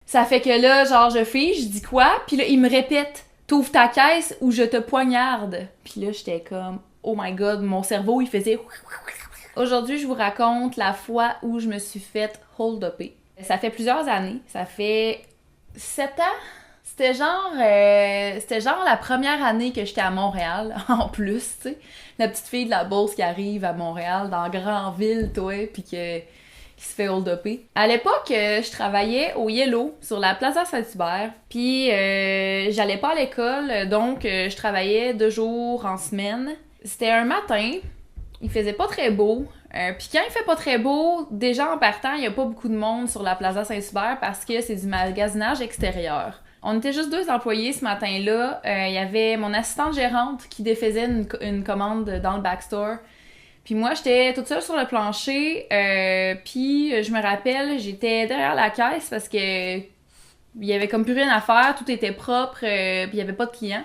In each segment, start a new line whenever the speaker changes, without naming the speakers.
Ça fait que là, genre, je fige, je dis quoi? Puis là, il me répète, t'ouvres ta caisse ou je te poignarde. Puis là, j'étais comme, oh my god, mon cerveau, il faisait... Aujourd'hui, je vous raconte la fois où je me suis faite hold-upper. Ça fait plusieurs années, ça fait 7 ans. C'était genre la première année que j'étais à Montréal, en plus, tu sais. La petite fille de la Beauce qui arrive à Montréal, dans grande ville, toi, pis qui se fait hold-upper. À l'époque, je travaillais au Yellow, sur la Plaza Saint-Hubert, puis j'allais pas à l'école, donc je travaillais 2 jours en semaine. C'était un matin, il faisait pas très beau, puis quand il fait pas très beau, déjà en partant, il y a pas beaucoup de monde sur la Plaza Saint-Hubert parce que c'est du magasinage extérieur. On était juste 2 employés ce matin-là. Il y avait mon assistante gérante qui défaisait une commande dans le backstore. Puis moi, j'étais toute seule sur le plancher. Puis je me rappelle, j'étais derrière la caisse parce que il y avait comme plus rien à faire. Tout était propre. Puis il y avait pas de clients.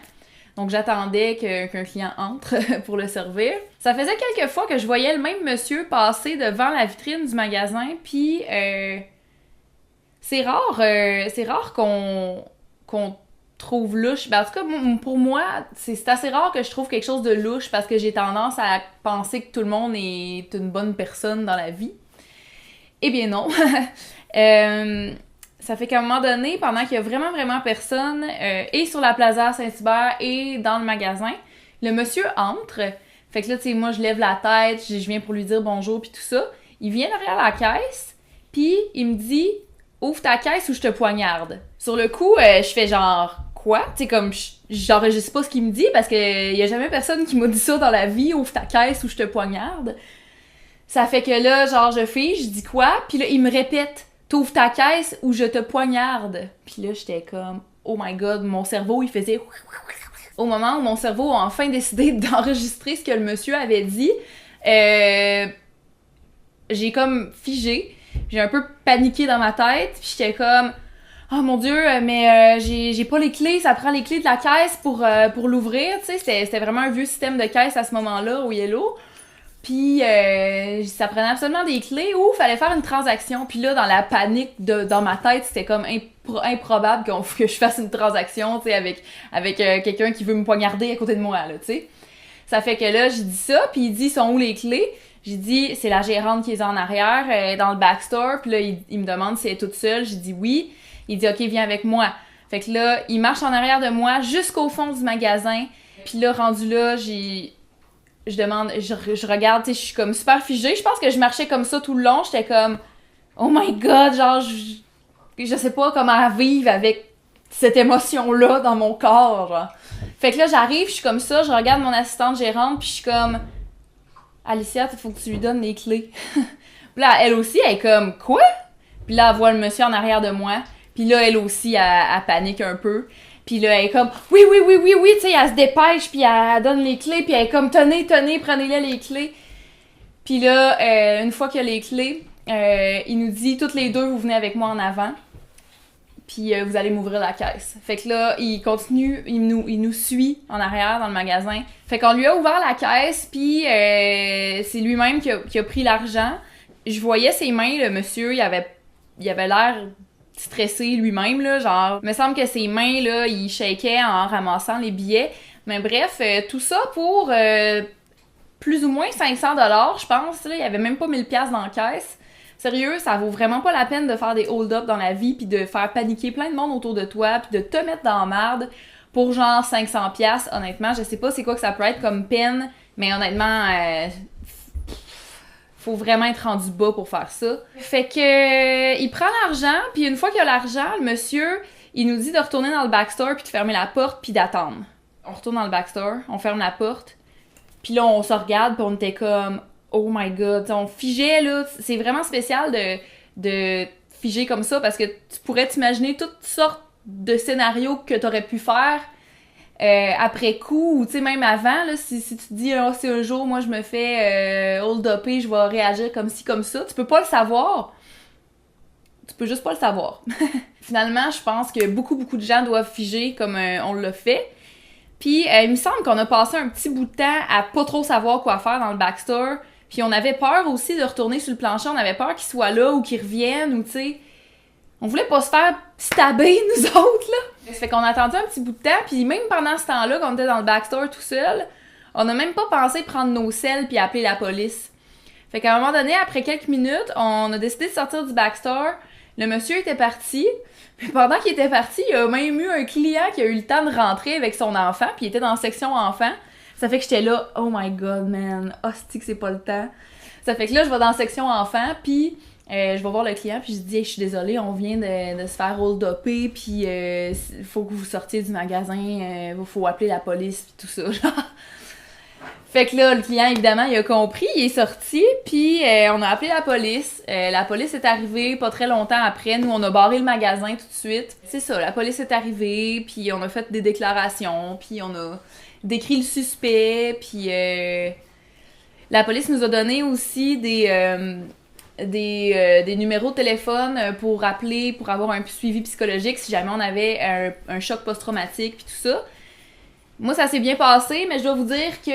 Donc j'attendais qu'un client entre pour le servir. Ça faisait quelques fois que je voyais le même monsieur passer devant la vitrine du magasin. Puis c'est rare qu'on trouve louche. Ben, en tout cas, pour moi, c'est assez rare que je trouve quelque chose de louche parce que j'ai tendance à penser que tout le monde est une bonne personne dans la vie. Eh bien non. Ça fait qu'à un moment donné, pendant qu'il y a vraiment personne, et sur la Plaza Saint-Hubert et dans le magasin, le monsieur entre. Fait que là, tu sais, moi, je lève la tête, je viens pour lui dire bonjour puis tout ça. Il vient derrière la caisse, puis il me dit « Ouvre ta caisse ou je te poignarde. » Sur le coup, je fais genre « Quoi? » Tu sais, comme, j'enregistre pas ce qu'il me dit parce que y a jamais personne qui m'a dit ça dans la vie « Ouvre ta caisse ou je te poignarde. » Ça fait que là, genre, je dis quoi? Puis là, il me répète « T'ouvres ta caisse ou je te poignarde. » Puis là, j'étais comme « Oh my god, mon cerveau, il faisait... » Au moment où mon cerveau a enfin décidé d'enregistrer ce que le monsieur avait dit, j'ai comme figé. J'ai un peu paniqué dans ma tête, puis j'étais comme « Oh mon Dieu, mais j'ai pas les clés, ça prend les clés de la caisse pour l'ouvrir. » Tu sais, c'était vraiment un vieux système de caisse à ce moment-là, au Yellow. Puis ça prenait absolument des clés où il fallait faire une transaction. Puis là, dans la panique dans ma tête, c'était comme improbable que je fasse une transaction, tu sais, avec quelqu'un qui veut me poignarder à côté de moi, là, tu sais. Ça fait que là, j'ai dit ça, puis il dit « Sont où les clés? » J'ai dit « C'est la gérante qui est en arrière, dans le backstore. » Puis là, il me demande si elle est toute seule. J'ai dit « Oui. » Il dit « Ok, viens avec moi. » Fait que là, il marche en arrière de moi jusqu'au fond du magasin. Puis là, rendu là, je regarde, tu sais, je suis comme super figée. Je pense que je marchais comme ça tout le long. J'étais comme « Oh my god! » Genre, je sais pas comment vivre avec cette émotion-là dans mon corps, genre. Fait que là, j'arrive, je suis comme ça, je regarde mon assistante gérante, puis je suis comme « Alicia, il faut que tu lui donnes les clés. » Puis là, elle aussi, elle est comme « Quoi? » Puis là, elle voit le monsieur en arrière de moi. Puis là, elle aussi, elle panique un peu. Puis là, elle est comme « Oui, tu sais, elle se dépêche, puis elle donne les clés, puis elle est comme « Tenez, prenez-les les clés. » Puis là, une fois qu'il y a les clés, il nous dit « Toutes les deux, vous venez avec moi en avant. » Puis vous allez m'ouvrir la caisse. Fait que là, il continue, il nous suit en arrière dans le magasin. Fait qu'on lui a ouvert la caisse, puis c'est lui-même qui a pris l'argent. Je voyais ses mains, le monsieur, il avait l'air stressé lui-même, là, genre, me semble que ses mains, là, il shakeait en ramassant les billets. Mais bref, tout ça pour plus ou moins 500$, je pense, là, il y avait même pas 1000$ dans la caisse. Sérieux, ça vaut vraiment pas la peine de faire des hold-up dans la vie puis de faire paniquer plein de monde autour de toi puis de te mettre dans la merde pour genre 500$. Honnêtement, je sais pas c'est quoi que ça peut être comme peine, mais honnêtement, faut vraiment être rendu bas pour faire ça. Fait que il prend l'argent, puis une fois qu'il a l'argent, le monsieur, il nous dit de retourner dans le backstore puis de fermer la porte puis d'attendre. On retourne dans le backstore, on ferme la porte, puis là on se regarde puis on était comme oh my god, on figeait là, c'est vraiment spécial de figer comme ça parce que tu pourrais t'imaginer toutes sortes de scénarios que t'aurais pu faire après coup ou tu sais même avant là, si tu te dis oh, si un jour moi je me fais hold-upper, je vais réagir comme ci comme ça, tu peux pas le savoir. Tu peux juste pas le savoir. Finalement, je pense que beaucoup de gens doivent figer comme on l'a fait. Puis il me semble qu'on a passé un petit bout de temps à pas trop savoir quoi faire dans le backstore. Puis on avait peur aussi de retourner sur le plancher, on avait peur qu'il soit là ou qu'il revienne ou tu sais. on voulait pas se faire stabber, nous autres, là. Ça fait qu'on a attendu un petit bout de temps, puis même pendant ce temps-là, quand on était dans le backstore tout seul, on a même pas pensé prendre nos selles puis appeler la police. Fait qu'à un moment donné, après quelques minutes, on a décidé de sortir du backstore. Le monsieur était parti. Puis pendant qu'il était parti, il y a même eu un client qui a eu le temps de rentrer avec son enfant, puis il était dans la section enfant. Ça fait que j'étais là, oh my god, man, hostie que c'est pas le temps. Ça fait que là, je vais dans la section enfant, puis je vais voir le client, puis je dis, hey, je suis désolée, on vient de se faire hold-upper, puis faut que vous sortiez du magasin, faut appeler la police, puis tout ça, genre. Fait que là, le client, évidemment, il a compris, il est sorti, puis on a appelé la police. La police est arrivée pas très longtemps après. Nous, on a barré le magasin tout de suite. C'est ça, la police est arrivée, puis on a fait des déclarations, puis on a décrit le suspect, puis la police nous a donné aussi des numéros de téléphone pour appeler, pour avoir un suivi psychologique si jamais on avait un choc post-traumatique, puis tout ça. Moi, ça s'est bien passé, mais je dois vous dire que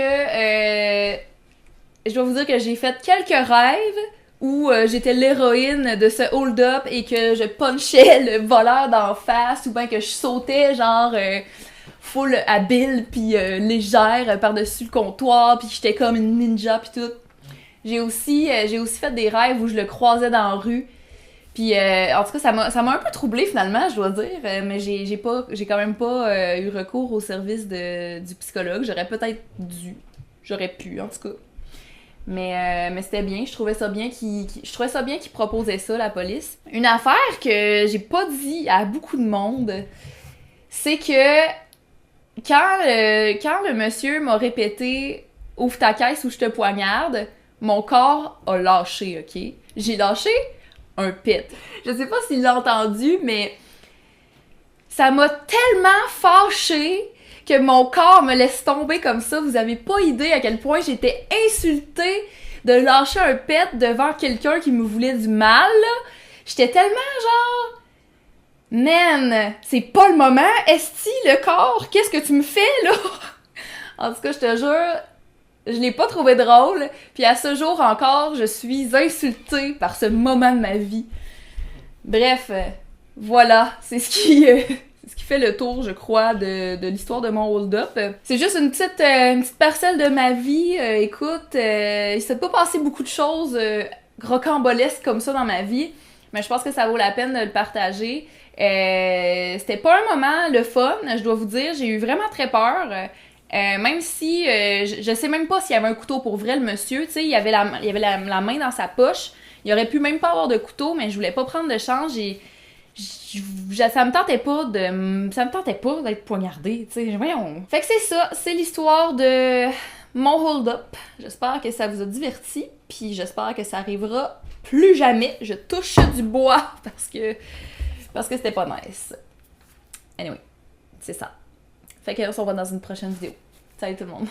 j'ai fait quelques rêves où j'étais l'héroïne de ce hold-up et que je punchais le voleur d'en face ou bien que je sautais genre full habile puis légère par-dessus le comptoir puis j'étais comme une ninja puis tout. J'ai aussi fait des rêves où je le croisais dans la rue. Puis, en tout cas, ça m'a un peu troublée, finalement, je dois dire, mais j'ai quand même pas eu recours au service du psychologue. J'aurais pu, en tout cas. Mais c'était bien, je trouvais ça bien qu'il proposait ça, la police. Une affaire que j'ai pas dit à beaucoup de monde, c'est que quand le monsieur m'a répété « Ouvre ta caisse ou je te poignarde », mon corps a lâché, ok? J'ai lâché un pit. Je sais pas s'il l'a entendu, mais ça m'a tellement fâchée que mon corps me laisse tomber comme ça. Vous avez pas idée à quel point j'étais insultée de lâcher un pet devant quelqu'un qui me voulait du mal, là. J'étais tellement genre... Man, c'est pas le moment, esti, le corps, qu'est-ce que tu me fais, là? En tout cas, je te jure... Je l'ai pas trouvé drôle, puis à ce jour encore, je suis insultée par ce moment de ma vie. Bref, voilà, c'est ce qui fait le tour, je crois, de l'histoire de mon hold-up. C'est juste une petite parcelle de ma vie. Écoute, il s'est pas passé beaucoup de choses rocambolesques comme ça dans ma vie, mais je pense que ça vaut la peine de le partager. C'était pas un moment le fun, je dois vous dire, j'ai eu vraiment très peur. Même si je sais même pas s'il y avait un couteau pour vrai, le monsieur, tu sais, il avait la main dans sa poche, il aurait pu même pas avoir de couteau, mais je voulais pas prendre de chance, ça me tentait pas d'être poignardée, tu sais, voyons. Fait que c'est ça, c'est l'histoire de mon hold-up. J'espère que ça vous a diverti, puis j'espère que ça arrivera plus jamais. Je touche du bois parce que c'était pas nice. Anyway, c'est ça. Fait que on se revoit dans une prochaine vidéo. Salut tout le monde!